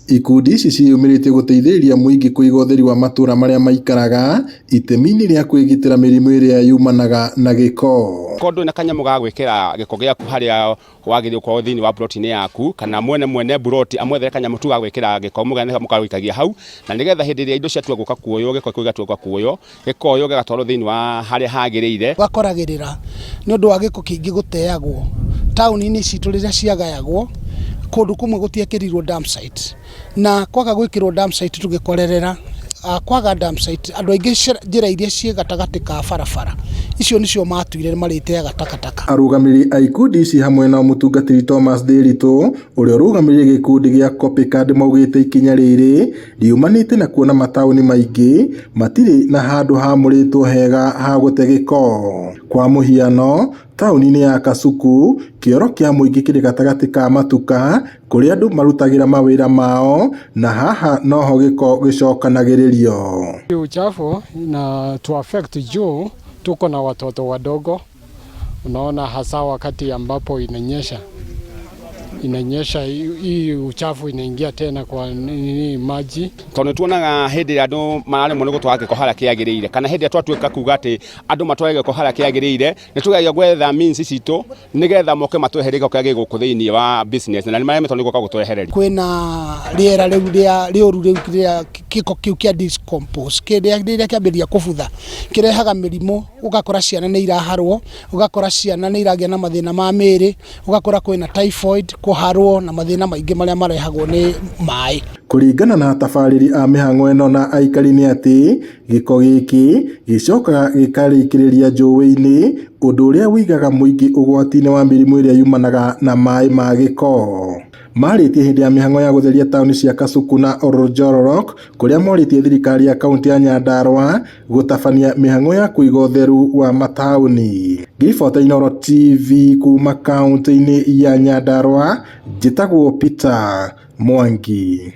Ikundi ici ciyumĩrĩte gũteithĩrĩria mũingĩ kũiga ũtheri wa matũra marĩa maikaraga itemi-inĩ rĩa kwĩgitĩra mĩrimũ ĩrĩa yumanaga na gĩko. Kondo na kanyamũ ga gwĩkĩra gĩko gĩaku harĩa wagĩrĩirwo gũkorwo thĩinĩ wa ploti-inĩ yaku, kana mwene ploti amwethere kanyamũ tu ga gwĩkĩra gĩko mũkagĩikagia hau, na nĩgetha hĩndĩ ĩrĩa indo ciatua gũka kuoywo gĩko kĩu gĩgatua kuoywo, gĩkoywo gĩgatwarwo thĩinĩ wa harĩa hagĩrĩire. Gakoragĩrĩra nĩ ũndũ wa gĩko kĩingĩ gũteagwo taũni-inĩ citũ rĩrĩa ciagayagwo, kũndũ kũmwe gũtiekĩrirwo dump site, na kwaga gwĩkĩrwo dump site tũgĩkorerera kwaga dump site, andũ aingĩ njĩra iria ciĩ gatagatĩ ka barabara icio nĩcio matuire marĩteaga takataka. Arũgamĩrĩri a ikundi ici hamwe na mũtungatĩri Thomas Ndiritu ũrĩa ũrũgamĩrĩire gĩkundi gĩa Copycard maugĩte ikinya rĩrĩ riumanĩte na kuona mataũni maingĩ matirĩ na handũ hamũrĩtwo hega ha gũte gĩko. Kwa mũhiano, taũni-inĩ ya Kasuku, kĩoro kĩa mũingĩ kĩrĩ gatagatĩ ka matuka kũrĩa andũ marutagĩra mawĩra mao, na haha noho gĩko gĩcokanagĩrĩrio. Uchafu na to affect juu tuko na watoto wadogo, unaona hasa wakati ambapo inanyesha hii uchafu inaingia tena kwa maji. Tondũ tuonaga hĩndĩ ĩrĩa andũ mararemwo nĩ gũtwara gĩko harĩa kĩagĩrĩire, kana hĩndĩ ĩrĩa twatuĩka kuga atĩ andũ matware gĩko harĩa kĩagĩrĩire, nĩ tugeria gwetha means citũ nĩgetha moke matweherie gĩko kĩrĩa gĩgũkũ thĩinĩ wa business, na nĩ maremetwo nĩ gũka gũtwehereria. Kwĩna rĩera rĩu rĩũru rĩu gĩko kĩu kĩa decompose rĩrĩa kĩambĩrĩria kũbutha kĩrehaga mĩrimũ, ũgakora ciana nĩ iraharwo, ũgakora ciana nĩ iragĩa na mathĩna ma mĩĩrĩ, ũgakora kwĩna typhoid, kũharwo na mathĩna maingĩ marĩa marehagwo nĩ maĩ. Kũringana na tabarĩri a mĩhang'o ĩno na aikari nĩ atĩ gĩko gĩkĩ gĩcokaga gĩkarĩkĩrĩria njũĩ-inĩ, ũndũ ũrĩa wĩigaga mũingĩ ũgwati-inĩ wa mĩrimũ ĩrĩa yumanaga na maĩ ma gĩko. Marĩtie hĩndĩ ya mĩhang'o ya gũtheria taũni cia Kasuku na Oljororok, kũrĩa morĩtie thirikari ya kaunti ya Nyandarua gũtabania mĩhang'o ya kũiga ũtheru wa mataũni. Ngĩribota Inooro TV kuma kaunti-inĩ ya Nyandarua, njĩtagwo Peter Mwangi.